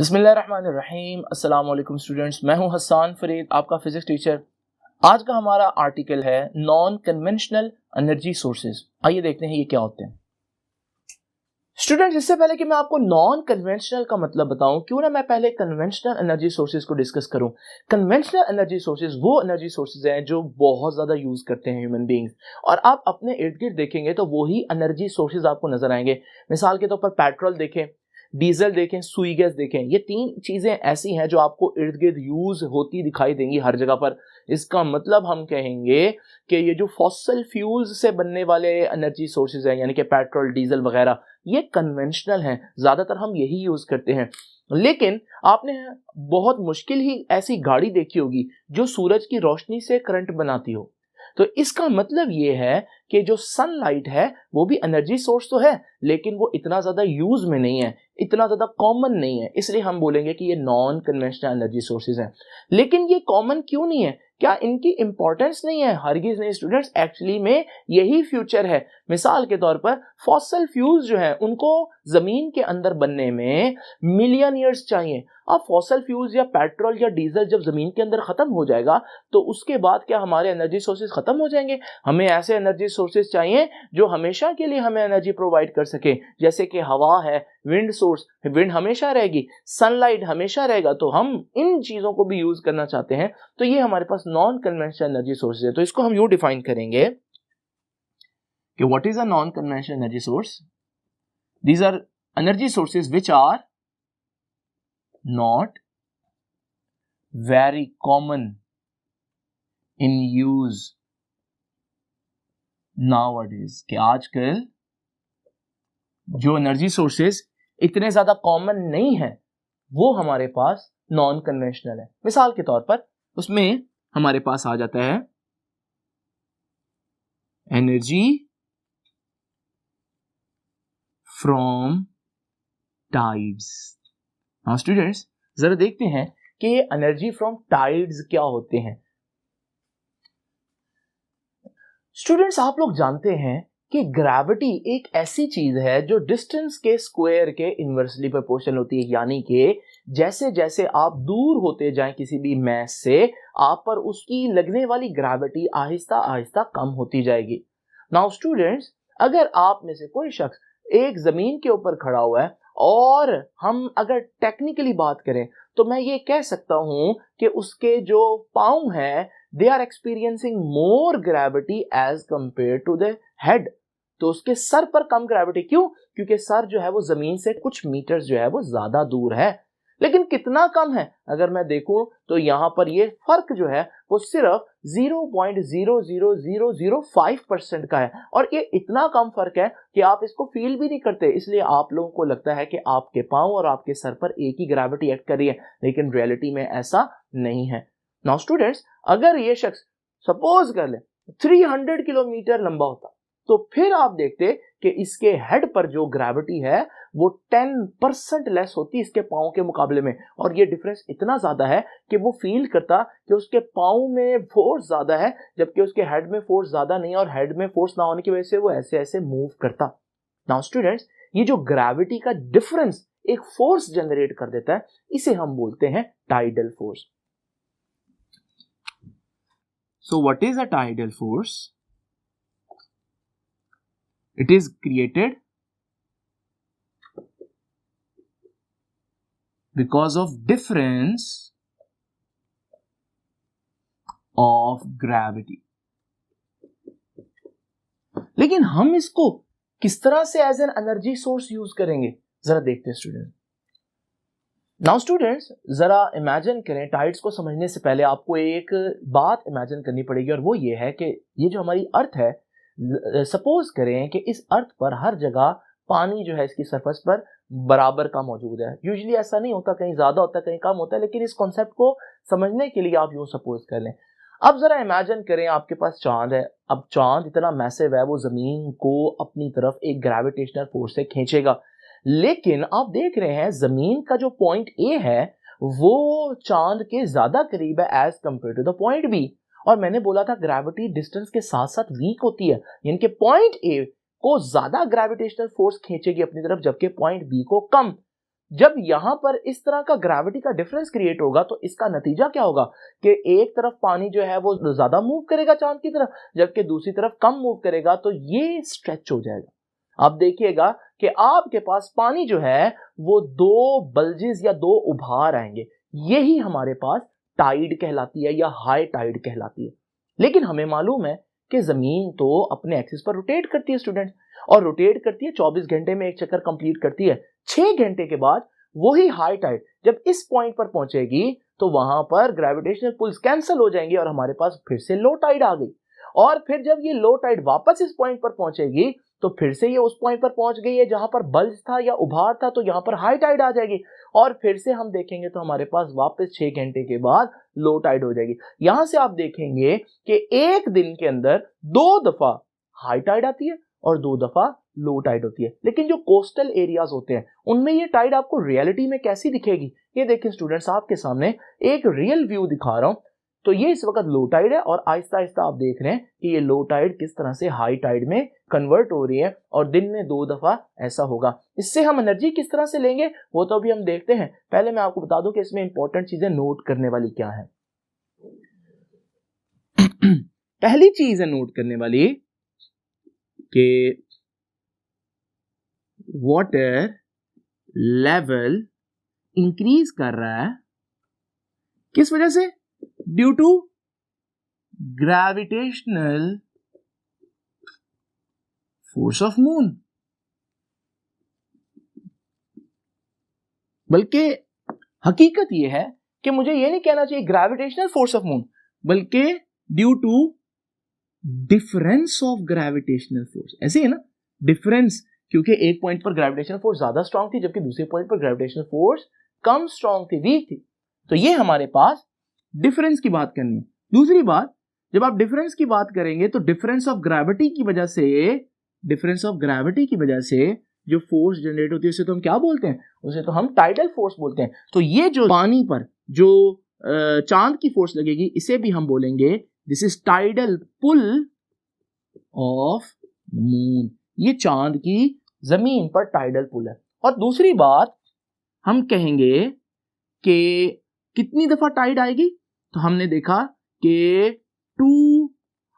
बिस्मिल्लाहिर्रहमानिर्रहीम। अस्सलाम वालेकुम स्टूडेंट्स, मैं हूं हसन फरीद, आपका फिजिक्स टीचर। आज का हमारा आर्टिकल है नॉन कन्वेंशनल एनर्जी सोर्सेज। आइए देखते हैं ये क्या होते हैं। स्टूडेंट्स, इससे पहले कि मैं आपको नॉन कन्वेंशनल का मतलब बताऊं, क्यों ना मैं पहले कन्वेंशनल एनर्जी सोर्सेज को डिस्कस करूं। कन्वेंशनल एनर्जी सोर्सेज वो एनर्जी सोर्सेज हैं जो बहुत ज्यादा यूज करते हैं ह्यूमन बीइंग्स, और आप अपने इर्द गिर्द देखेंगे तो वही एनर्जी सोर्सेज आपको नजर आएंगे। मिसाल के तौर पर पेट्रोल देखें, डीजल देखें, सुई गैस देखें, ये तीन चीजें ऐसी हैं जो आपको इर्द गिर्द यूज होती दिखाई देंगी हर जगह पर। इसका मतलब हम कहेंगे कि ये जो फॉसिल फ्यूल्स से बनने वाले एनर्जी सोर्सेज हैं, यानी कि पेट्रोल, डीजल वगैरह, ये कन्वेंशनल हैं, ज्यादातर हम यही यूज करते हैं। लेकिन आपने बहुत मुश्किल ही ऐसी गाड़ी देखी होगी जो सूरज की रोशनी से करंट बनाती हो। तो इसका मतलब ये है कि जो सनलाइट है वो भी एनर्जी सोर्स तो है, लेकिन वो इतना ज्यादा यूज में नहीं है, इतना ज्यादा कॉमन नहीं है, इसलिए हम बोलेंगे कि ये नॉन कन्वेंशनल एनर्जी सोर्सेज हैं। लेकिन ये कॉमन क्यों नहीं है? क्या इनकी इंपॉर्टेंस नहीं है? हरगिज नहीं स्टूडेंट्स, एक्चुअली में यही फ्यूचर है। मिसाल के तौर पर फॉसिल फ्यूल्स जो है उनको जमीन के अंदर बनने में मिलियन ईयर्स चाहिए। अब फॉसिल फ्यूल्स या पेट्रोल या डीजल जब जमीन के अंदर खत्म हो जाएगा तो उसके बाद क्या हमारे एनर्जी सोर्सेज खत्म हो जाएंगे? हमें ऐसे एनर्जी सोर्सेज चाहिए जो हमेशा के लिए हमें एनर्जी प्रोवाइड कर सके, जैसे कि हवा है, विंड सोर्स, विंड हमेशा रहेगी, सनलाइट हमेशा रहेगा, तो हम इन चीजों को भी यूज करना चाहते हैं। तो ये हमारे पास नॉन कन्वेंशनल एनर्जी सोर्सेज है। तो इसको हम यूं डिफाइन करेंगे कि what is a non conventional energy source? These are energy sources which are not very common in use nowadays. कि आजकल जो एनर्जी सोर्सेज इतने ज्यादा कॉमन नहीं है वो हमारे पास नॉन कन्वेंशनल है। मिसाल के तौर पर उसमें हमारे पास आ जाता है एनर्जी फ्रॉम टाइड्स। हाँ स्टूडेंट्स, जरा देखते हैं कि ये एनर्जी फ्रॉम टाइड्स क्या होते हैं। स्टूडेंट्स, आप लोग जानते हैं कि ग्रेविटी एक ऐसी चीज है जो डिस्टेंस के स्क्वायर के इनवर्सली प्रोपोर्शनल होती है, यानी कि जैसे जैसे आप दूर होते जाएं किसी भी मैस से, आप पर उसकी लगने वाली ग्रेविटी आहिस्ता आहिस्ता कम होती जाएगी। नाउ स्टूडेंट्स, अगर आप में से कोई शख्स एक जमीन के ऊपर खड़ा हुआ है और हम अगर टेक्निकली बात करें तो मैं ये कह सकता हूं कि उसके जो पांव हैं they are experiencing more gravity as compared to the head। तो उसके सर पर कम ग्रेविटी, क्यों? क्योंकि सर जो है वो जमीन से कुछ मीटर जो है वो ज्यादा दूर है। लेकिन कितना कम है? अगर मैं देखूं तो यहां पर ये फर्क जो है वो सिर्फ 0.00005% का है, और ये इतना कम फर्क है कि आप इसको फील भी नहीं करते। इसलिए आप लोगों को लगता है कि आपके पांव और आपके सर पर एक ही ग्रेविटी एक्ट कर रही है, लेकिन रियलिटी में ऐसा नहीं है। नाउ स्टूडेंट्स, अगर ये शख्स सपोज कर ले 300 किलोमीटर लंबा होता तो फिर आप देखते कि इसके हेड पर जो ग्रेविटी है वो 10% लेस होती इसके पाँव के मुकाबले में, और ये डिफरेंस इतना ज्यादा है कि वो फील करता कि उसके पाँव में फोर्स ज्यादा है जबकि उसके हेड में फोर्स ज्यादा नहीं है, और हेड में फोर्स ना होने की वजह से वो ऐसे ऐसे मूव करता। नाउ स्टूडेंट्स, ये जो ग्रेविटी का डिफरेंस एक फोर्स जनरेट कर देता है, इसे हम बोलते हैं tidal force. So what is a tidal force? It is created because of difference of gravity। लेकिन हम इसको किस तरह से as an energy source use करेंगे, जरा देखते हैं स्टूडेंट। नाउ स्टूडेंट्स, जरा इमेजिन करें, टाइड्स को समझने से पहले आपको एक बात इमेजिन करनी पड़ेगी, और वो ये है कि ये जो हमारी अर्थ है, सपोज करें कि इस अर्थ पर हर जगह पानी जो है इसकी सरफेस पर बराबर का मौजूद है। यूजुअली ऐसा नहीं होता, कहीं ज्यादा होता है कहीं कम होता है, लेकिन इस कॉन्सेप्ट को समझने के लिए आप यूं सपोज कर लें। अब जरा इमेजिन करें आपके पास चांद है। अब चांद इतना मैसिव है, वो जमीन को अपनी तरफ एक ग्रेविटेशनल फोर्स से खींचेगा, लेकिन आप देख रहे हैं जमीन का जो पॉइंट ए है वो चांद के ज्यादा करीब है as compared to the point B. और मैंने बोला था ग्रेविटी डिस्टेंस के साथ साथ वीक होती है, यानी कि पॉइंट ए को ज्यादा ग्रेविटेशनल फोर्स खींचेगी अपनी तरफ जबकि पॉइंट बी को कम। जब यहां पर इस तरह का ग्रेविटी का डिफरेंस क्रिएट होगा तो इसका नतीजा क्या होगा कि एक तरफ पानी जो है वो ज्यादा मूव करेगा चांद की तरफ, जबकि दूसरी तरफ कम मूव करेगा, तो ये स्ट्रेच हो जाएगा। आप देखिएगा कि आपके पास पानी जो है वो दो बल्जेस या दो उभार आएंगे, यही हमारे पास टाइड कहलाती है या हाई टाइड कहलाती है। लेकिन हमें मालूम है कि जमीन तो अपने एक्सिस पर रोटेट करती है स्टूडेंट, और रोटेट करती है 24 घंटे में एक चक्कर कंप्लीट करती है। 6 घंटे के बाद वही हाई टाइड जब इस पॉइंट पर पहुंचेगी तो वहां पर ग्रेविटेशनल पुल्स कैंसिल हो जाएंगी और हमारे पास फिर से लो टाइड आ गई। और फिर जब ये लो टाइड वापस इस पॉइंट पर पहुंचेगी तो फिर से ये उस पॉइंट पर पहुंच गई है जहां पर बल्ज था या उभार था, तो यहां पर हाई टाइड आ जाएगी और फिर से हम देखेंगे तो हमारे पास वापस 6 घंटे के बाद लो टाइड हो जाएगी। यहां से आप देखेंगे कि एक दिन के अंदर 2 दफा हाई टाइड आती है और 2 दफा लो टाइड होती है। लेकिन जो कोस्टल एरियाज होते हैं उनमें ये टाइड आपको रियलिटी में कैसी दिखेगी, ये देखिए स्टूडेंट्स, आपके सामने एक रियल व्यू दिखा रहा हूं। तो ये इस वक्त लो टाइड है और आहिस्ता आहिस्ता आप देख रहे हैं कि ये लो टाइड किस तरह से हाई टाइड में कन्वर्ट हो रही है और दिन में 2 दफा ऐसा होगा। इससे हम एनर्जी किस तरह से लेंगे वो तो अभी हम देखते हैं। पहले मैं आपको बता दूं कि इसमें इंपॉर्टेंट चीजें नोट करने वाली क्या है। पहली चीज है नोट करने वाली कि वाटर लेवल इंक्रीज कर रहा है, किस वजह से? Due to gravitational force of moon. बल्कि हकीकत यह है कि मुझे यह नहीं कहना चाहिए ग्रेविटेशनल फोर्स ऑफ मून, बल्कि due to difference of gravitational force. ऐसे है ना, डिफरेंस, क्योंकि एक पॉइंट पर ग्रेविटेशनल फोर्स ज्यादा स्ट्रांग थी जबकि दूसरे पॉइंट पर ग्रेविटेशनल फोर्स कम स्ट्रांग थी, वीक थी। तो ये हमारे पास डिफरेंस की बात करनी है। दूसरी बात, जब आप डिफरेंस की बात करेंगे तो डिफरेंस ऑफ ग्रेविटी की वजह से जो फोर्स जनरेट होती है उसे तो हम क्या बोलते हैं? उसे तो हम टाइडल फोर्स बोलते हैं। तो ये जो पानी पर जो चांद की फोर्स लगेगी इसे भी हम बोलेंगे this is tidal pull of moon. ये चांद की जमीन पर टाइडल पुल है। और दूसरी बात हम कहेंगे कि कितनी दफा टाइड आएगी, तो हमने देखा कि 2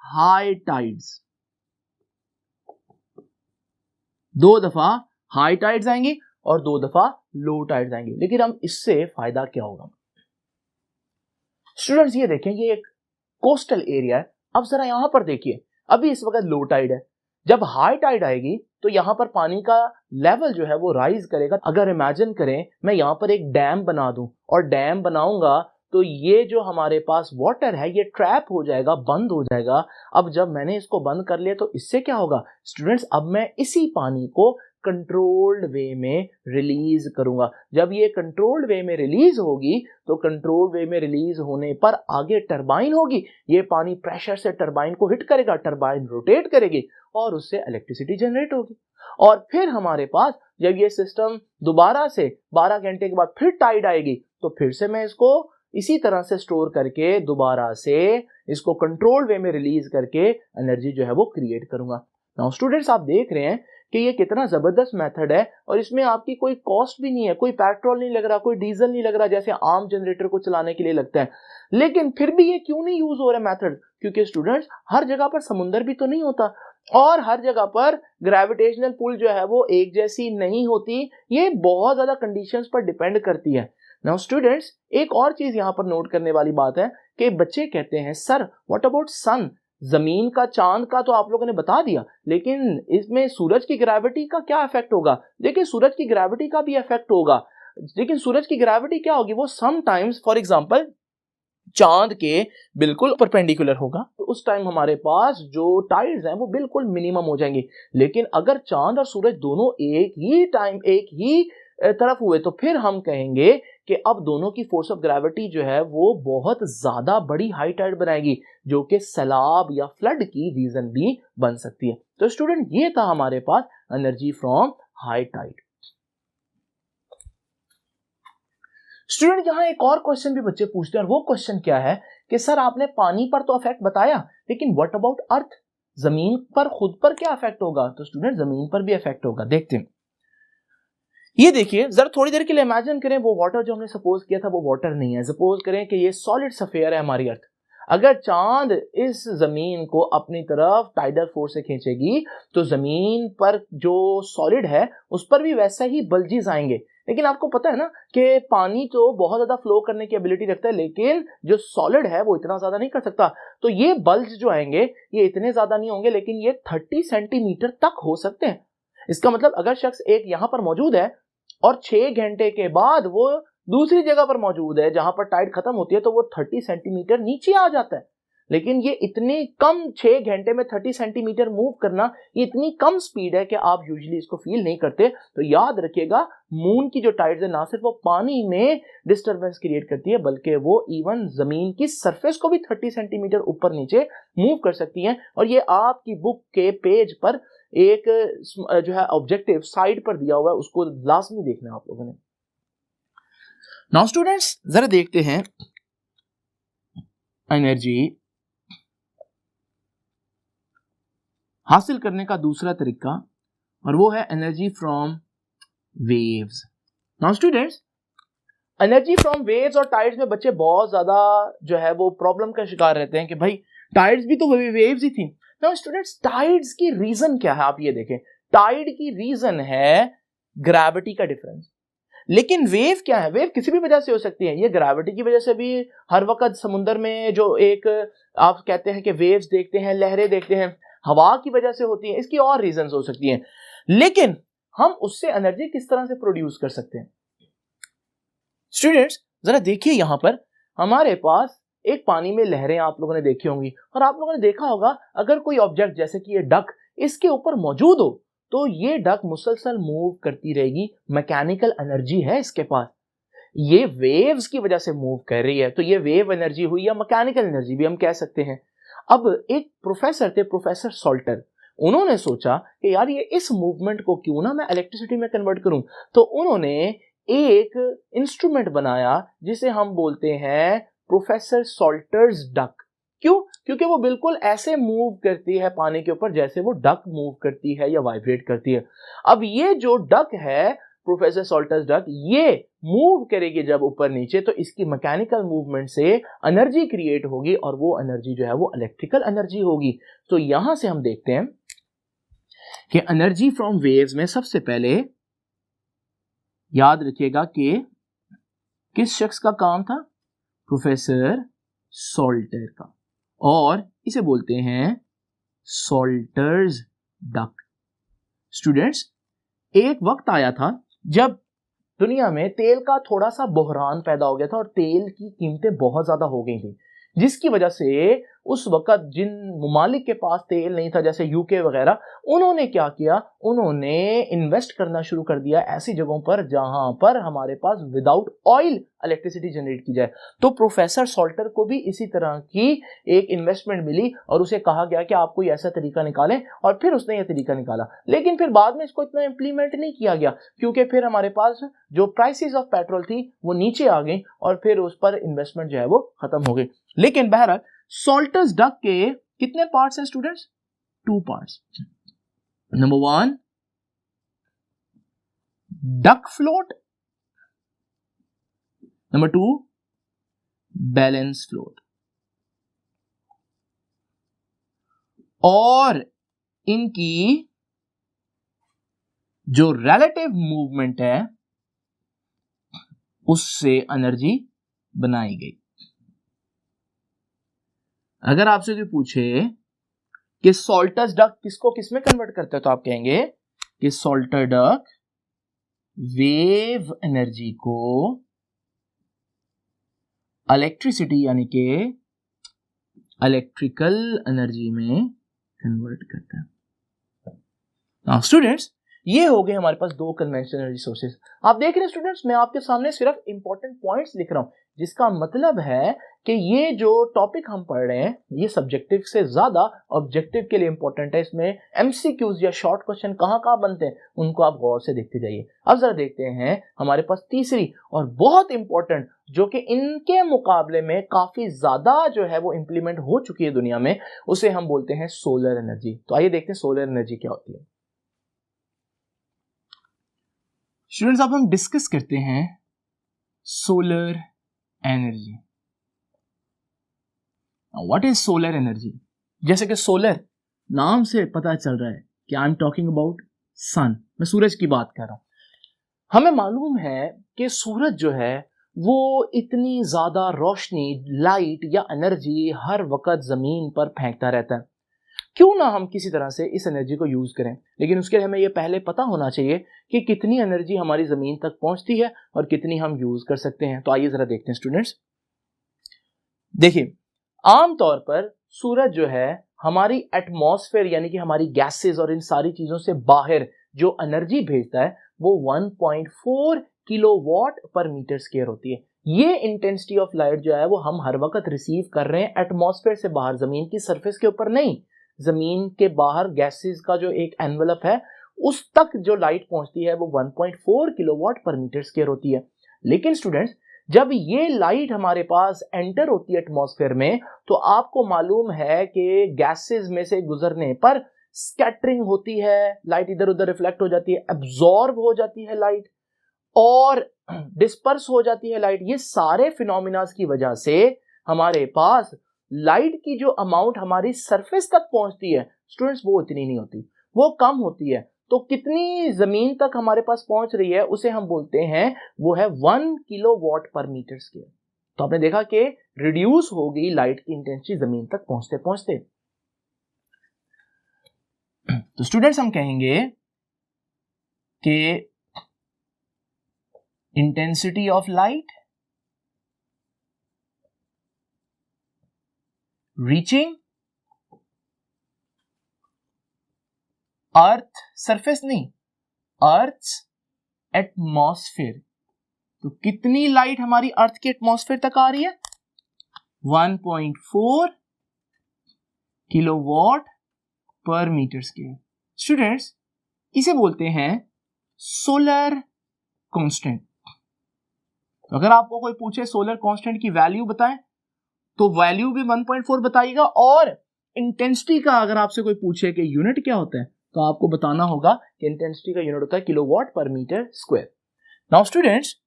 हाई टाइड्स, 2 दफा हाई टाइड्स आएंगी और 2 दफा लो टाइड्स आएंगी। लेकिन हम इससे फायदा क्या होगा स्टूडेंट्स? ये देखें, ये एक कोस्टल एरिया है। अब जरा यहां पर देखिए, अभी इस वक्त लो टाइड है, जब हाई टाइड आएगी तो यहां पर पानी का लेवल जो है वो राइज करेगा। अगर इमेजिन करें मैं यहां पर एक डैम बना दूं और डैम बनाऊंगा तो ये जो हमारे पास वाटर है ये ट्रैप हो जाएगा, बंद हो जाएगा। अब जब मैंने इसको बंद कर लिया तो इससे क्या होगा स्टूडेंट्स? अब मैं इसी पानी को कंट्रोल्ड वे में रिलीज करूंगा। जब ये कंट्रोल्ड वे में रिलीज होगी तो कंट्रोल्ड वे में रिलीज होने पर आगे टरबाइन होगी, ये पानी प्रेशर से टरबाइन को हिट करेगा, टरबाइन रोटेट करेगी और उससे इलेक्ट्रिसिटी जनरेट होगी। और फिर हमारे पास जब ये सिस्टम दोबारा से 12 घंटे के बाद फिर टाइड आएगी तो फिर से मैं इसको इसी तरह से स्टोर करके दोबारा से इसको कंट्रोल वे में रिलीज करके एनर्जी जो है वो क्रिएट करूंगा। नाउ स्टूडेंट्स, आप देख रहे हैं कि ये कितना जबरदस्त मेथड है और इसमें आपकी कोई कॉस्ट भी नहीं है, कोई पेट्रोल नहीं लग रहा, कोई डीजल नहीं लग रहा जैसे आम जनरेटर को चलाने के लिए लगता है। लेकिन फिर भी ये क्यों नहीं यूज हो रहा मेथड? क्योंकि स्टूडेंट्स, हर जगह पर समुंदर भी तो नहीं होता और हर जगह पर ग्रेविटेशनल पुल जो है वो एक जैसी नहीं होती, ये बहुत ज्यादा कंडीशंस पर डिपेंड करती है। नाउ स्टूडेंट्स, एक और चीज यहां पर नोट करने वाली बात है कि बच्चे कहते हैं सर व्हाट अबाउट सन, जमीन का चांद का तो आप लोगों ने बता दिया, लेकिन इसमें सूरज की ग्रेविटी का क्या इफेक्ट होगा? देखिए, सूरज की ग्रेविटी का भी इफेक्ट होगा, लेकिन सूरज की ग्रेविटी क्या होगी? वो समटाइम्स फॉर एग्जांपल चांद के बिल्कुल परपेंडिकुलर होगा, तो उस टाइम हमारे पास जो टाइड्स हैं वो बिल्कुल मिनिमम हो जाएंगे। लेकिन अगर चांद और सूरज दोनों एक ही टाइम एक ही तरफ हुए तो फिर हम कहेंगे कि अब दोनों की फोर्स ऑफ ग्रेविटी जो है वो बहुत ज्यादा बड़ी हाई टाइड बनाएगी, जो कि सैलाब या फ्लड की रीजन भी बन सकती है। तो स्टूडेंट, ये था हमारे पास energy from high tide. Student, यहां एक और क्वेश्चन भी बच्चे पूछते हैं और वो क्वेश्चन क्या है कि सर आपने पानी पर तो इफेक्ट बताया, लेकिन व्हाट अबाउट अर्थ, जमीन पर खुद पर क्या इफेक्ट होगा? तो स्टूडेंट, जमीन पर भी इफेक्ट होगा। देखते हैं, ये देखिए जरा थोड़ी देर के लिए इमेजिन करें वो वाटर जो हमने सपोज किया था वो वाटर नहीं है। सपोज करें कि ये सॉलिड सफेयर है हमारी अर्थ। अगर चांद इस जमीन को अपनी तरफ टाइडल फोर्स से खींचेगी तो जमीन पर जो सॉलिड है उस पर भी वैसा ही बल्जीज आएंगे। लेकिन आपको पता है ना कि पानी तो बहुत ज्यादा फ्लो करने की एबिलिटी रखता है, लेकिन जो सॉलिड है वो इतना ज्यादा नहीं कर सकता। तो ये बल्ज जो आएंगे ये इतने ज्यादा नहीं होंगे, लेकिन ये 30 सेंटीमीटर तक हो सकते हैं। इसका मतलब अगर शख्स एक यहां पर मौजूद है और 6 घंटे के बाद वो दूसरी जगह पर मौजूद है जहां पर टाइड खत्म होती है, तो वो 30 सेंटीमीटर नीचे आ जाता है। लेकिन ये इतनी कम 6 घंटे में 30 सेंटीमीटर मूव करना ये इतनी कम स्पीड है कि आप यूजुअली इसको फील नहीं करते। तो याद रखिएगा मून की जो टाइड्स है ना सिर्फ वो पानी में डिस्टरबेंस क्रिएट करती है, बल्कि वो इवन जमीन की सरफेस को भी 30 सेंटीमीटर ऊपर नीचे मूव कर सकती हैं। और ये आपकी बुक के पेज पर एक जो है ऑब्जेक्टिव साइड पर दिया हुआ है, उसको लाजमी देखना है आप लोगों ने। नाउ स्टूडेंट्स जरा देखते हैं एनर्जी हासिल करने का दूसरा तरीका, और वो है energy from waves. Now students energy from waves और टाइड्स में बच्चे बहुत ज्यादा जो है वो प्रॉब्लम का शिकार रहते हैं कि भाई टाइड्स भी तो वेव्स ही थी। नाउ स्टूडेंट्स टाइड्स की रीजन क्या है, आप ये देखें। टाइड की रीजन है ग्रेविटी का डिफरेंस। लेकिन वेव क्या है, वेव किसी भी वजह से हो सकती है। ये ग्रेविटी की वजह से भी हर वक्त समुद्र में जो एक आप कहते हैं कि वेव्स देखते हैं, लहरें देखते हैं, हवा की वजह से होती है। इसकी और रीजंस हो सकती हैं, लेकिन हम उससे एनर्जी किस तरह से प्रोड्यूस कर सकते हैं। स्टूडेंट्स जरा देखिए यहां पर हमारे पास एक पानी में लहरें आप लोगों ने देखी होंगी, और आप लोगों ने देखा होगा अगर कोई ऑब्जेक्ट जैसे कि ये डक इसके ऊपर मौजूद हो तो ये डक मुसलसल मूव करती रहेगी। मैकेनिकल एनर्जी है इसके पास, ये वेव्स की वजह से मूव कर रही है, तो ये वेव एनर्जी हुई या मैकेनिकल एनर्जी भी हम कह सकते हैं। अब एक प्रोफेसर थे, प्रोफेसर सॉल्टर, उन्होंने सोचा कि यार ये इस मूवमेंट को क्यों ना मैं इलेक्ट्रिसिटी में कन्वर्ट करूं। तो उन्होंने एक इंस्ट्रूमेंट बनाया जिसे हम बोलते हैं प्रोफेसर सॉल्टर्स डक। क्यों? क्योंकि वो बिल्कुल ऐसे मूव करती है पानी के ऊपर जैसे वो डक मूव करती है या वाइब्रेट करती है। अब ये जो डक है प्रोफेसर सॉल्टर्स डक, ये मूव करेगी जब ऊपर नीचे, तो इसकी मैकेनिकल मूवमेंट से एनर्जी क्रिएट होगी, और वो एनर्जी जो है वो इलेक्ट्रिकल एनर्जी होगी। तो यहां से हम देखते हैं कि एनर्जी फ्रॉम वेव्स में सबसे पहले याद रखिएगा कि किस शख्स का काम था, प्रोफेसर सॉल्टर का, और इसे बोलते हैं सॉल्टर्स डक। स्टूडेंट्स एक वक्त आया था जब दुनिया में तेल का थोड़ा सा बहरान पैदा हो गया था और तेल की कीमतें बहुत ज्यादा हो गई थी, जिसकी वजह से उस वक्त जिन ममालिक के पास तेल नहीं था जैसे यूके वगैरह, उन्होंने क्या किया, उन्होंने इन्वेस्ट करना शुरू कर दिया ऐसी जगहों पर जहां पर हमारे पास विदाउट ऑयल इलेक्ट्रिसिटी जनरेट की जाए। तो प्रोफेसर सॉल्टर को भी इसी तरह की एक इन्वेस्टमेंट मिली और उसे कहा गया कि आप कोई ऐसा तरीका निकालें, और फिर उसने यह तरीका निकाला। लेकिन फिर बाद में इसको इतना इंप्लीमेंट नहीं किया गया, क्योंकि फिर हमारे पास जो प्राइसेस ऑफ पेट्रोल थी वो नीचे आ गई और फिर उस पर इन्वेस्टमेंट जो है वो खत्म हो गई। लेकिन बहरहाल सॉल्टर्स डक के कितने पार्ट्स हैं students? 2 parts. Number 1 duck float, number 2 balance float. और इनकी जो रिलेटिव मूवमेंट है उससे एनर्जी बनाई गई। अगर आपसे कोई पूछे कि सॉल्टर्स डक किसको किसमें कन्वर्ट करता है, तो आप कहेंगे कि सॉल्टर डक वेव एनर्जी को इलेक्ट्रिसिटी यानी कि इलेक्ट्रिकल एनर्जी में कन्वर्ट करता है। नाउ स्टूडेंट्स ये हो गए हमारे पास 2 कन्वेंशनल एनर्जी सोर्सेज। आप देख रहे हैं स्टूडेंट्स मैं आपके सामने सिर्फ इंपॉर्टेंट पॉइंट्स लिख रहा हूं, जिसका मतलब है कि ये जो टॉपिक हम पढ़ रहे हैं ये सब्जेक्टिव से ज्यादा ऑब्जेक्टिव के लिए इंपॉर्टेंट है। इसमें एमसीक्यूज या शॉर्ट क्वेश्चन कहां कहां बनते हैं उनको आप गौर से देखते जाइए। अब जरा देखते हैं हमारे पास तीसरी और बहुत इंपॉर्टेंट, जो कि इनके मुकाबले में काफी ज्यादा जो है वो इंप्लीमेंट हो चुकी है दुनिया में, उसे हम बोलते हैं सोलर एनर्जी। तो आइए देखते हैं सोलर एनर्जी क्या होती है। स्टूडेंट्स अब हम डिस्कस करते हैं solar energy. What is solar energy? जैसे कि सोलर नाम से पता चल रहा है कि I am talking about sun, मैं सूरज की बात कर रहा हूं। हमें मालूम है कि सूरज जो है वो इतनी ज्यादा रोशनी, लाइट या एनर्जी हर वक्त जमीन पर फेंकता रहता है। क्यों ना हम किसी तरह से इस एनर्जी को यूज करें, लेकिन उसके लिए हमें यह पहले पता होना चाहिए कि कितनी एनर्जी हमारी जमीन तक पहुंचती है और कितनी हम यूज कर सकते हैं। तो आइए जरा देखते हैं स्टूडेंट्स। देखिए, आमतौर पर सूरज जो है हमारी एटमॉस्फेयर यानी कि हमारी गैसेस और इन सारी चीजों से बाहर जो एनर्जी भेजता है वो 1.4 किलोवाट पर मीटर स्क्वायर होती है। ये इंटेंसिटी ऑफ लाइट जो है वो हम हर वक्त रिसीव कर रहे हैं एटमॉस्फेयर से बाहर, जमीन की सरफेस के ऊपर नहीं। जमीन के बाहर गैसेस का जो एक एनवेलप है उस तक जो लाइट पहुंचती है वो 1.4 किलोवाट पर मीटर स्क्वायर होती है। लेकिन स्टूडेंट्स, जब ये लाइट हमारे पास एंटर होती है एटमॉस्फेयर में, तो आपको मालूम है कि गैसेस में से गुजरने पर स्कैटरिंग होती है, लाइट इधर उधर रिफ्लेक्ट हो जाती है, एब्जॉर्ब हो जाती है लाइट और डिस्पर्स हो जाती है लाइट। ये सारे फिनोमिनास की वजह से हमारे पास लाइट की जो अमाउंट हमारी सरफेस तक पहुंचती है स्टूडेंट्स वो इतनी नहीं होती, वो कम होती है। तो कितनी जमीन तक हमारे पास पहुंच रही है उसे हम बोलते हैं वो है 1 किलोवाट पर मीटर स्क्वायर। तो आपने देखा कि रिड्यूस हो गई लाइट की इंटेंसिटी जमीन तक पहुंचते पहुंचते। तो स्टूडेंट्स हम कहेंगे कि intensity of light reaching earth surface नहीं, अर्थ एटमॉस्फेयर। तो कितनी लाइट हमारी अर्थ के एटमॉस्फेयर तक आ रही है? 1.4 किलोवाट पर मीटर स्क्वायर। स्टूडेंट्स, इसे बोलते हैं सोलर कांस्टेंट। तो अगर आपको कोई पूछे सोलर कांस्टेंट की वैल्यू बताएं तो वैल्यू भी 1.4 बताइएगा, और इंटेंसिटी का अगर आपसे कोई पूछे कि यूनिट क्या होता है तो आपको बताना होगा कि इंटेंसिटी का यूनिट होता है किलोवाट पर मीटर स्क्वायर। नाउ स्टूडेंट्स,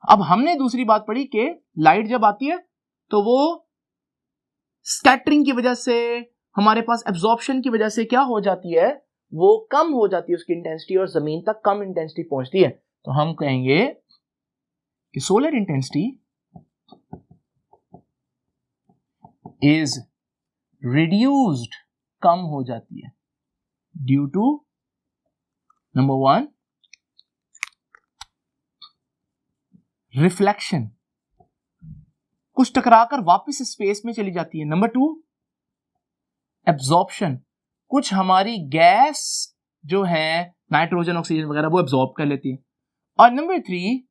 अब हमने दूसरी बात पढ़ी कि लाइट जब आती है तो वो स्कैटरिंग की वजह से, हमारे पास एब्जॉर्प्शन की वजह से क्या हो जाती है, वो कम हो जाती है उसकी इंटेंसिटी और जमीन तक कम इंटेंसिटी पहुंचती है। तो हम कहेंगे कि सोलर इंटेंसिटी इज रिड्यूस्ड, कम हो जाती है ड्यू टू नंबर 1 रिफ्लेक्शन, कुछ टकराकर वापस स्पेस में चली जाती है। नंबर 2 एब्जॉर्प्शन, कुछ हमारी गैस जो है नाइट्रोजन ऑक्सीजन वगैरह वो एब्जॉर्ब कर लेती है। और नंबर 3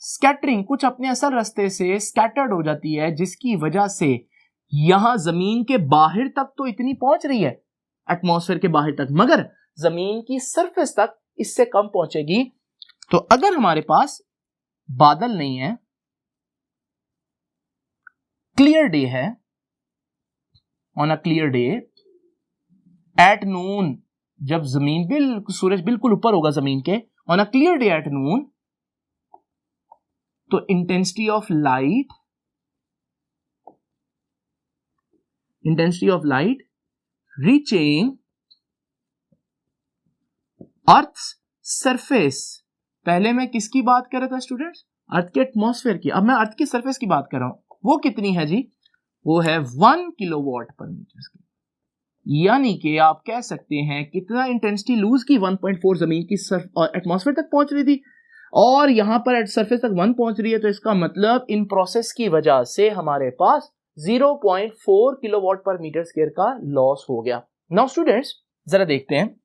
स्कैटरिंग, कुछ अपने असल रास्ते से स्कैटर्ड हो जाती है जिसकी वजह से यहां जमीन के बाहर तक तो इतनी पहुंच रही है एटमॉस्फेयर के बाहर तक, मगर जमीन की सरफेस तक इससे कम पहुंचेगी। तो अगर हमारे पास बादल नहीं है, क्लियर डे है, on a clear day at noon, जब जमीन सूरज बिल्कुल ऊपर होगा जमीन के, on a clear day at noon, तो intensity of light reaching earth surface. पहले मैं किसकी बात कर रहा था स्टूडेंट्स? अर्थ के एटमॉस्फेयर की। अब मैं अर्थ की सरफेस की बात कर रहा हूं। वो कितनी है जी? वो है 1 किलोवाट पर मीटर स्क्वायर। यानी कि आप कह सकते हैं कितना इंटेंसिटी लूज की, 1.4 जमीन की एटमॉस्फेयर तक पहुंच रही थी और यहां पर सरफेस तक 1 पहुंच रही है। तो इसका मतलब इन प्रोसेस की वजह से हमारे पास 0.4 किलोवाट पर मीटर स्क्वायर का लॉस हो गया। नाउ स्टूडेंट्स, जरा देखते हैं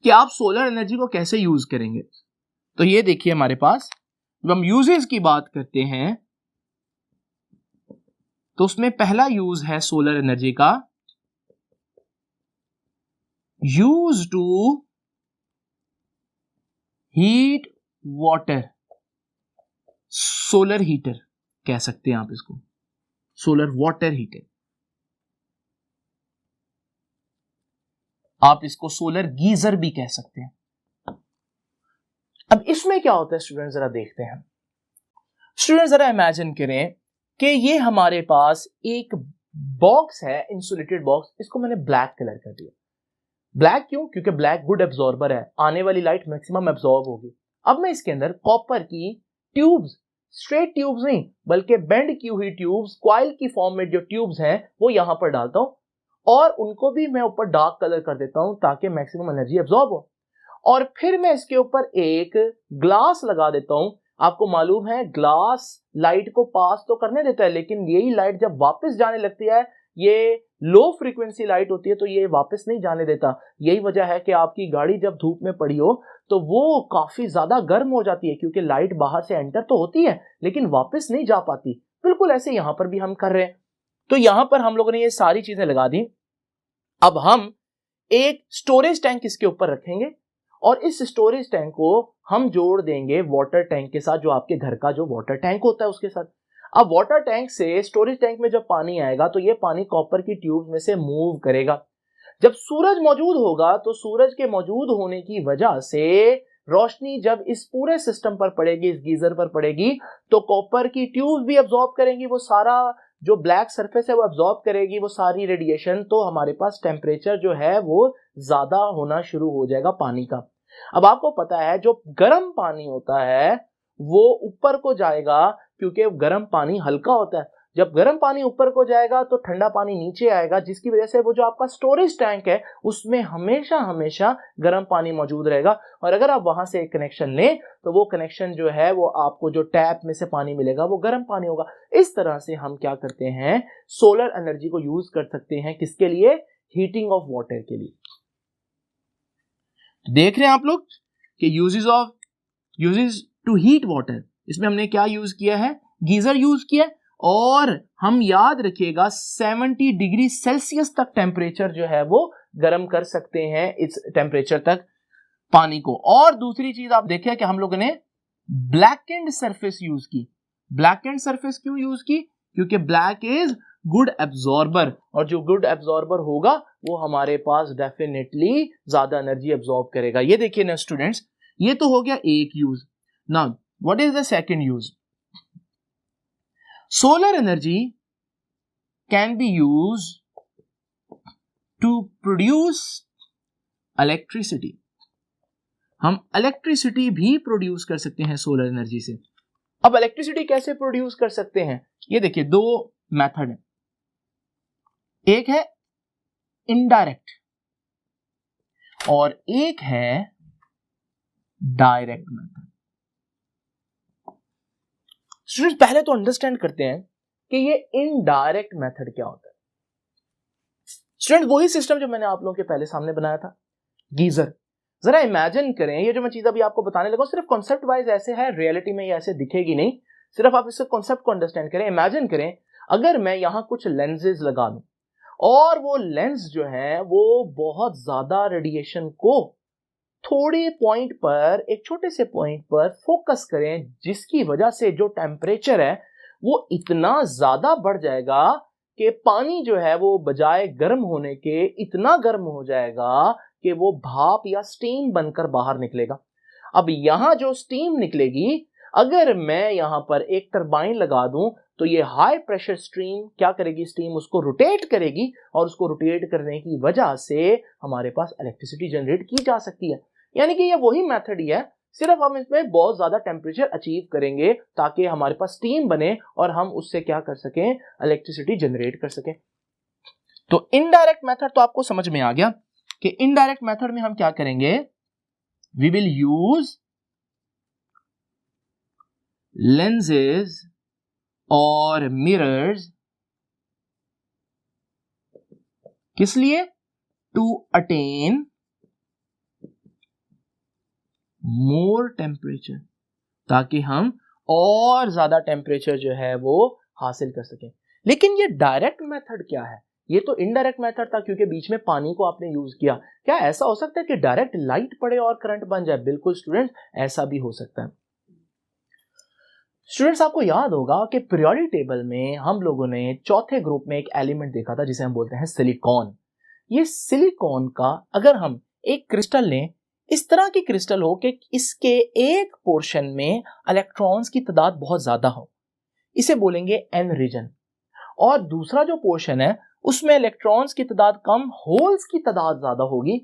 कि आप सोलर एनर्जी को कैसे यूज करेंगे। तो ये देखिए, हमारे पास जब हम यूजेस की बात करते हैं तो उसमें पहला यूज है सोलर एनर्जी का, use to heat water. Solar heater कह सकते हैं आप इसको, सोलर वाटर हीटर। आप इसको सोलर गीजर भी कह सकते हैं। अब इसमें क्या होता है स्टूडेंट, जरा देखते हैं। स्टूडेंट जरा इमेजिन करें कि ये हमारे पास एक बॉक्स है, इंसुलेटेड बॉक्स, इसको मैंने ब्लैक कलर कर दिया। ब्लैक क्यों? क्योंकि ब्लैक गुड एब्जॉर्बर है, आने वाली लाइट मैक्सिमम एब्जॉर्ब होगी। अब मैं इसके अंदर कॉपर की ट्यूब्स, स्ट्रेट ट्यूब्स नहीं बल्कि बेंड की हुई ट्यूब्स, कॉइल की फॉर्म में जो ट्यूब्स हैं वो यहां पर डालता हूं और उनको भी मैं ऊपर डार्क कलर कर देता हूं ताकि मैक्सिमम एनर्जी एब्जॉर्ब हो। और फिर मैं इसके ऊपर एक ग्लास लगा देता हूं। आपको मालूम है ग्लास लाइट को पास तो करने देता है, लेकिन यही लाइट जब वापस जाने लगती है, ये लो फ्रीक्वेंसी लाइट होती है तो ये वापस नहीं जाने देता। यही वजह है कि आपकी गाड़ी जब धूप में पड़ी हो तो वो काफी ज्यादा गर्म हो जाती है, क्योंकि लाइट बाहर से एंटर तो होती है लेकिन वापस नहीं जा पाती। बिल्कुल ऐसे यहां पर भी हम कर रहे हैं। तो यहां पर हम लोगों ने ये सारी चीजें लगा दी। अब हम एक स्टोरेज टैंक इसके ऊपर रखेंगे और इस स्टोरेज टैंक को हम जोड़ देंगे वाटर टैंक के साथ, जो आपके घर का जो वाटर टैंक होता है उसके साथ। अब वाटर टैंक से स्टोरेज टैंक में जब पानी आएगा तो ये पानी कॉपर की ट्यूब में से मूव करेगा। जब सूरज मौजूद होगा तो सूरज के मौजूद होने की वजह से रोशनी जब इस पूरे सिस्टम पर पड़ेगी, इस गीजर पर पड़ेगी, तो कॉपर की ट्यूब भी अब्सॉर्ब करेंगी, वो सारा जो ब्लैक सरफेस है वो अब्सॉर्ब करेगी वो सारी रेडिएशन। तो हमारे पास टेम्परेचर जो है वो ज्यादा होना शुरू हो जाएगा पानी का। अब आपको पता है जो गर्म पानी होता है वो ऊपर को जाएगा, क्योंकि गर्म पानी हल्का होता है। जब गर्म पानी ऊपर को जाएगा तो ठंडा पानी नीचे आएगा, जिसकी वजह से वो जो आपका स्टोरेज टैंक है उसमें हमेशा हमेशा गर्म पानी मौजूद रहेगा। और अगर आप वहां से एक कनेक्शन लें तो वो कनेक्शन जो है वो आपको जो टैप में से पानी मिलेगा वो गर्म पानी होगा। इस तरह से हम क्या करते हैं, सोलर एनर्जी को यूज कर सकते हैं। किसके लिए? हीटिंग ऑफ वाटर के लिए। देख रहे हैं आप लोग कि यूजेस टू हीट वाटर, इसमें हमने क्या यूज किया है? गीजर यूज किया। और हम याद रखिएगा 70 डिग्री सेल्सियस तक टेम्परेचर जो है वो गर्म कर सकते हैं, इस टेम्परेचर तक पानी को। और दूसरी चीज आप देखिए कि हम लोगों ने ब्लैकेंड सरफेस यूज की। ब्लैकेंड सरफेस क्यों यूज की? क्योंकि ब्लैक इज गुड एब्जॉर्बर, और जो गुड एब्जॉर्बर होगा वो हमारे पास डेफिनेटली ज्यादा एनर्जी एब्जॉर्ब करेगा। ये देखिए ना स्टूडेंट्स, ये तो हो गया एक use. Now what is the second use? Solar energy can be used to produce electricity. हम इलेक्ट्रिसिटी भी प्रोड्यूस कर सकते हैं सोलर एनर्जी से। अब इलेक्ट्रिसिटी कैसे प्रोड्यूस कर सकते हैं? ये देखिए दो मेथड है, एक है इनडायरेक्ट और एक है डायरेक्ट मेथड। स्टूडेंट्स पहले तो अंडरस्टैंड करते हैं कि ये इनडायरेक्ट मेथड क्या होता है। स्टूडेंट वही सिस्टम जो मैंने आप लोगों के पहले सामने बनाया था, गीजर। जरा इमेजिन करें, ये जो मैं चीज अभी आपको बताने लगा सिर्फ कॉन्सेप्ट वाइज ऐसे है, रियलिटी में ये ऐसे दिखेगी नहीं, सिर्फ आप इसके कॉन्सेप्ट को अंडरस्टैंड करें। इमेजिन करें अगर मैं यहां कुछ लेंसेज लगा दूं और वो लेंस जो है वो बहुत ज्यादा रेडिएशन को थोड़े पॉइंट पर, एक छोटे से पॉइंट पर फोकस करें, जिसकी वजह से जो टेम्परेचर है वो इतना ज्यादा बढ़ जाएगा कि पानी जो है वो बजाय गर्म होने के इतना गर्म हो जाएगा कि वो भाप या स्टीम बनकर बाहर निकलेगा। अब यहां जो स्टीम निकलेगी, अगर मैं यहां पर एक टरबाइन लगा दूं तो ये हाई प्रेशर स्ट्रीम क्या करेगी? स्टीम उसको रोटेट करेगी और उसको रोटेट करने की वजह से हमारे पास इलेक्ट्रिसिटी जनरेट की जा सकती है। यानी कि ये वही मेथड ही है, सिर्फ हम इसमें बहुत ज्यादा टेम्परेचर अचीव करेंगे ताकि हमारे पास स्टीम बने और हम उससे क्या कर सकें? इलेक्ट्रिसिटी जनरेट कर सकें। तो इनडायरेक्ट मेथड तो आपको समझ में आ गया कि इनडायरेक्ट मेथड में हम क्या करेंगे? वी विल यूज lenses और mirrors किस लिए? टू अटेन मोर टेम्परेचर, ताकि हम और ज्यादा टेम्परेचर जो है वो हासिल कर सकें। लेकिन ये डायरेक्ट मेथड क्या है? ये तो इनडायरेक्ट मेथड था क्योंकि बीच में पानी को आपने यूज किया। क्या ऐसा हो सकता है कि डायरेक्ट लाइट पड़े और करंट बन जाए? बिल्कुल स्टूडेंट्स, ऐसा भी हो सकता है। स्टूडेंट्स आपको याद होगा कि पीरियोडिक टेबल में हम लोगों ने चौथे ग्रुप में एक एलिमेंट देखा था जिसे हम बोलते हैं सिलिकॉन। ये सिलिकॉन का अगर हम एक क्रिस्टल लें, इस तरह की क्रिस्टल हो कि इसके एक पोर्शन में इलेक्ट्रॉन्स की तादाद बहुत ज्यादा हो, इसे बोलेंगे एन रीजन। और दूसरा जो पोर्शन है उसमें इलेक्ट्रॉन्स की तादाद कम, होल्स की तादाद ज्यादा होगी,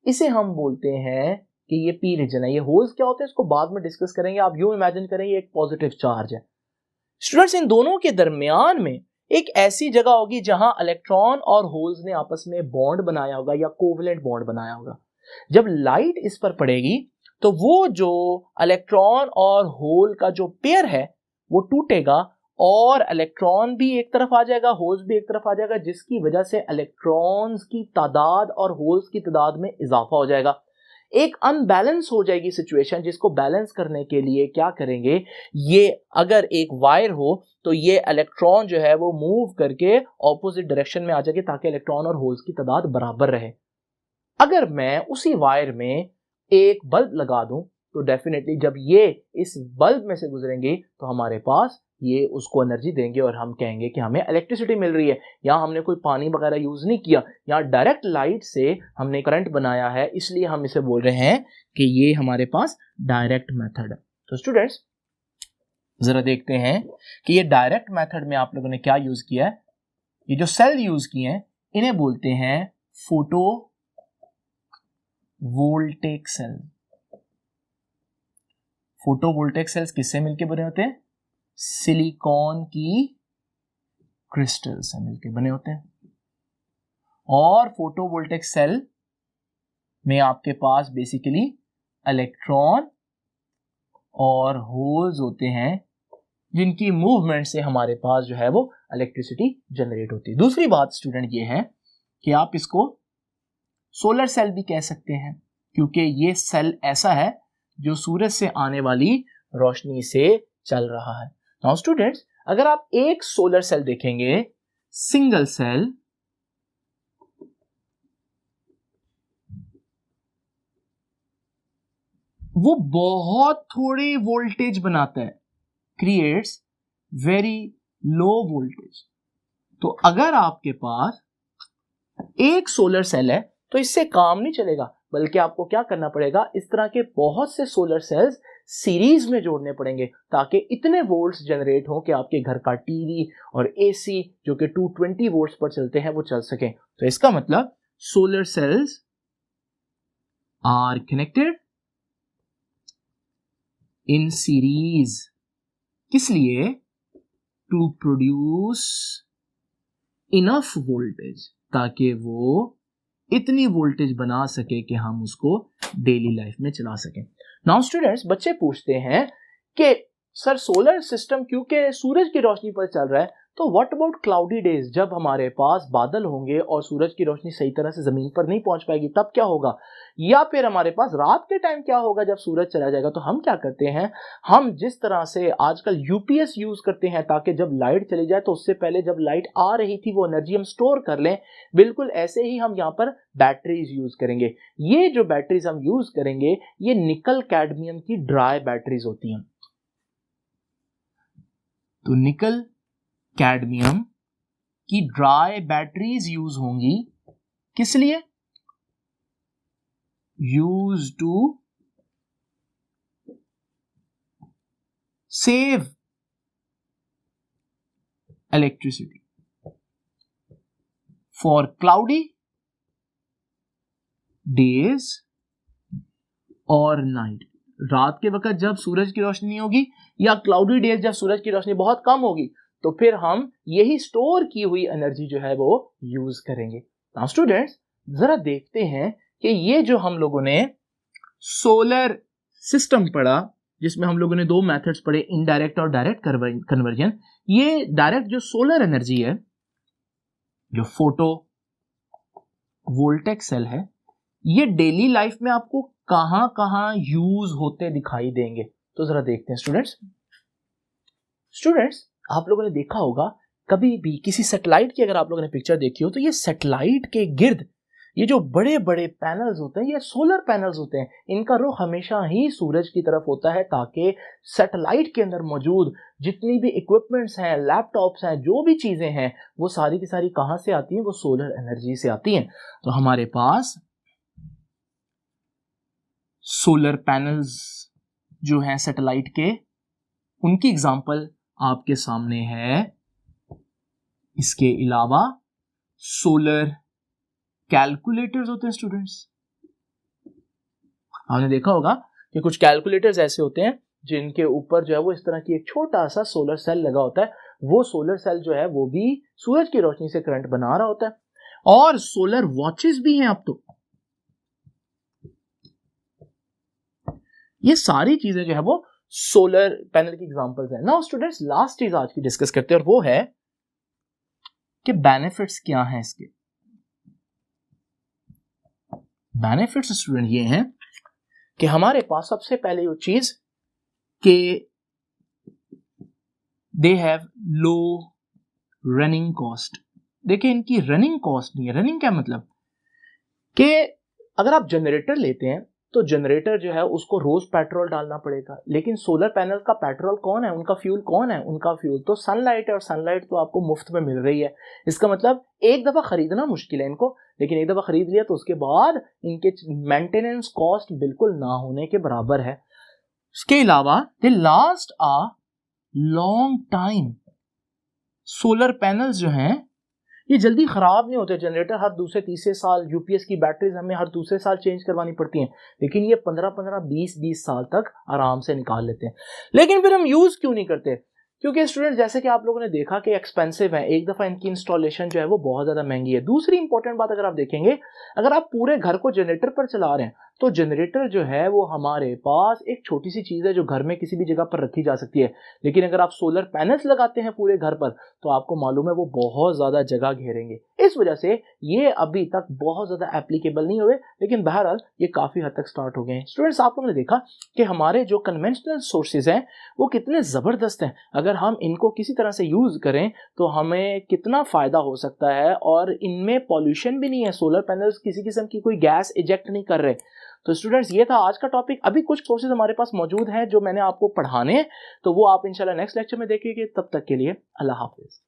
इसे हम बोलते हैं कि ये पी रीजन है। ये होल्स क्या होते हैं इसको बाद में डिस्कस करेंगे। आप यूं इमेजिन करें ये एक पॉजिटिव चार्ज है। स्टूडेंट्स, इन दोनों के दरमियान में एक ऐसी जगह होगी जहां इलेक्ट्रॉन और होल्स ने आपस में बॉन्ड बनाया होगा या कोवलेंट बॉन्ड बनाया होगा। जब लाइट इस पर पड़ेगी तो वो जो इलेक्ट्रॉन और होल का जो पेयर है वो टूटेगा और इलेक्ट्रॉन भी एक तरफ आ जाएगा, होल्स भी एक तरफ आ जाएगा, जिसकी वजह से इलेक्ट्रॉन्स की तादाद और होल्स की तादाद में इजाफा हो जाएगा। एक अनबैलेंस हो जाएगी सिचुएशन, जिसको बैलेंस करने के लिए क्या करेंगे, ये अगर एक वायर हो तो ये इलेक्ट्रॉन जो है वो मूव करके ऑपोजिट डायरेक्शन में आ जाएगी ताकि इलेक्ट्रॉन और होल्स की तादाद बराबर रहे। अगर मैं उसी वायर में एक बल्ब लगा दूं तो डेफिनेटली जब ये इस बल्ब में से गुजरेंगे तो हमारे पास ये उसको एनर्जी देंगे और हम कहेंगे कि हमें इलेक्ट्रिसिटी मिल रही है। यहाँ हमने कोई पानी वगैरह यूज नहीं किया, यहाँ डायरेक्ट लाइट से हमने करंट बनाया है, इसलिए हम इसे बोल रहे हैं कि ये हमारे पास डायरेक्ट मेथड है। तो स्टूडेंट्स जरा देखते हैं कि ये डायरेक्ट मेथड में आप लोगों ने क्या यूज किया है। ये जो सेल यूज किए हैं इन्हें बोलते हैं फोटो वोल्टेक सेल। फोटोवोल्टेक सेल्स किससे मिलकर बने होते हैं? सिलिकॉन की क्रिस्टल से मिलकर बने होते हैं। और फोटोवोल्टेक सेल में आपके पास बेसिकली इलेक्ट्रॉन और होल्स होते हैं जिनकी मूवमेंट से हमारे पास जो है वो इलेक्ट्रिसिटी जनरेट होती है। दूसरी बात स्टूडेंट ये है कि आप इसको सोलर सेल भी कह सकते हैं, क्योंकि ये सेल ऐसा है जो सूरज से आने वाली रोशनी से चल रहा है। नाउ स्टूडेंट्स, अगर आप एक सोलर सेल देखेंगे, सिंगल सेल, वो बहुत थोड़ी वोल्टेज बनाता है, क्रिएट्स वेरी लो वोल्टेज। तो अगर आपके पास एक सोलर सेल है तो इससे काम नहीं चलेगा, बल्कि आपको क्या करना पड़ेगा, इस तरह के बहुत से सोलर सेल्स सीरीज में जोड़ने पड़ेंगे ताकि इतने वोल्ट्स जनरेट हो कि आपके घर का टीवी और एसी जो कि 220 वोल्ट्स पर चलते हैं वो चल सकें। तो इसका मतलब solar cells are connected in series. किस लिए? टू प्रोड्यूस इनफ वोल्टेज, ताकि वो इतनी वोल्टेज बना सके कि हम उसको डेली लाइफ में चला सकें। नाउ स्टूडेंट्स, बच्चे पूछते हैं कि सर सोलर सिस्टम क्योंकि सूरज की रोशनी पर चल रहा है, तो व्हाट अबाउट क्लाउडी डेज, जब हमारे पास बादल होंगे और सूरज की रोशनी सही तरह से जमीन पर नहीं पहुंच पाएगी तब क्या होगा? या फिर हमारे पास रात के टाइम क्या होगा जब सूरज चला जाएगा? तो हम क्या करते हैं, हम जिस तरह से आजकल यूपीएस यूज करते हैं ताकि जब लाइट चली जाए तो उससे पहले जब लाइट आ रही थी वो एनर्जी हम स्टोर कर लें, बिल्कुल ऐसे ही हम यहाँ पर बैटरीज यूज करेंगे। ये जो बैटरीज हम यूज करेंगे ये निकल कैडमियम की ड्राई बैटरीज होती हैं। तो निकल कैडमियम की ड्राई बैटरीज यूज होंगी, किस लिए? Use to save electricity for cloudy days और नाइट। रात के वक्त जब सूरज की रोशनी नहीं होगी या क्लाउडी डेज जब सूरज की रोशनी बहुत कम होगी तो फिर हम यही स्टोर की हुई एनर्जी जो है वो यूज करेंगे। नाउ स्टूडेंट्स, जरा देखते हैं कि ये जो हम लोगों ने सोलर सिस्टम पढ़ा, जिसमें हम लोगों ने दो मेथड्स पढ़े, इनडायरेक्ट और डायरेक्ट कन्वर्जन, ये डायरेक्ट जो सोलर एनर्जी है, जो फोटो वोल्टेक सेल है, ये डेली लाइफ में आपको कहां कहां यूज होते दिखाई देंगे? तो जरा देखते हैं स्टूडेंट्स, आप लोगों ने देखा होगा कभी भी किसी सैटेलाइट की अगर आप लोगों ने पिक्चर देखी हो तो ये सैटेलाइट के गिर्द ये जो बड़े बड़े पैनल्स होते हैं, ये सोलर पैनल्स होते हैं, इनका रुख हमेशा ही सूरज की तरफ होता है ताकि सैटेलाइट के अंदर मौजूद जितनी भी इक्विपमेंट्स हैं, लैपटॉप्स हैं, जो भी चीजें हैं, वो सारी की सारी कहां से आती हैं? वो सोलर एनर्जी से आती हैं। तो हमारे पास सोलर पैनल्स जो हैं सैटेलाइट के, उनकी एग्जांपल आपके सामने है। इसके अलावा सोलर कैलकुलेटर्स होते हैं स्टूडेंट्स। आपने देखा होगा कि कुछ कैलकुलेटर्स ऐसे होते हैं जिनके ऊपर जो है वो इस तरह की एक छोटा सा सोलर सेल लगा होता है। वो सोलर सेल जो है वो भी सूरज की रोशनी से करंट बना रहा होता है। और सोलर वॉचेस भी हैं अब तो। ये सारी चीजें जो है वो सोलर पैनल की एग्जांपल्स हैं। नाउ स्टूडेंट्स, लास्ट चीज आज की डिस्कस करते हैं और वो है कि बेनिफिट्स क्या हैं इसके। बेनिफिट्स स्टूडेंट ये हैं कि हमारे पास सबसे पहले वो चीज कि they have low running cost. देखिए, इनकी रनिंग कॉस्ट नहीं है। रनिंग क्या मतलब कि अगर आप जनरेटर लेते हैं तो जनरेटर जो है उसको रोज पेट्रोल डालना पड़ेगा, लेकिन सोलर पैनल का पेट्रोल कौन है, उनका फ्यूल कौन है? उनका फ्यूल तो सनलाइट है, और सनलाइट तो आपको मुफ्त में मिल रही है। इसका मतलब एक दफा खरीदना मुश्किल है इनको, लेकिन एक दफा खरीद लिया तो उसके बाद इनके मेंटेनेंस कॉस्ट बिल्कुल ना होने के बराबर है। इसके अलावा they last a long time. Solar panels जो हैं ये जल्दी खराब नहीं होते। जनरेटर हर दूसरे तीसरे साल, यूपीएस की बैटरीज हमें हर दूसरे साल चेंज करवानी पड़ती हैं, लेकिन ये 15-15, 20-20 साल तक आराम से निकाल लेते हैं। लेकिन फिर हम यूज क्यों नहीं करते? क्योंकि स्टूडेंट, जैसे कि आप लोगों ने देखा कि एक्सपेंसिव है, एक दफा इनकी इंस्टॉलेशन जो है वो बहुत ज्यादा महंगी है। दूसरी इंपॉर्टेंट बात अगर आप देखेंगे, अगर आप पूरे घर को जनरेटर पर चला रहे हैं तो जनरेटर जो है वो हमारे पास एक छोटी सी चीज है जो घर में किसी भी जगह पर रखी जा सकती है। लेकिन अगर आप सोलर पैनल्स लगाते हैं पूरे घर पर तो आपको मालूम है वो बहुत ज्यादा जगह घेरेंगे। इस वजह से ये अभी तक बहुत ज्यादा एप्लीकेबल नहीं हुए, लेकिन बहरहाल ये काफी हद तक स्टार्ट हो गए हैं। स्टूडेंट्स, आप लोगों ने देखा कि हमारे जो कन्वेंशनल सोर्सेज हैं वो कितने जबरदस्त हैं। अगर हम इनको किसी तरह से यूज करें तो हमें कितना फायदा हो सकता है, और इनमें पॉल्यूशन भी नहीं है। सोलर पैनल्स किसी किस्म की कोई गैस इजेक्ट नहीं कर रहे। तो स्टूडेंट्स, ये था आज का टॉपिक। अभी कुछ कोर्सेज हमारे पास मौजूद हैं जो मैंने आपको पढ़ाने हैं, तो वो आप इंशाल्लाह नेक्स्ट लेक्चर में देखेंगे। तब तक के लिए अल्लाह हाफिज।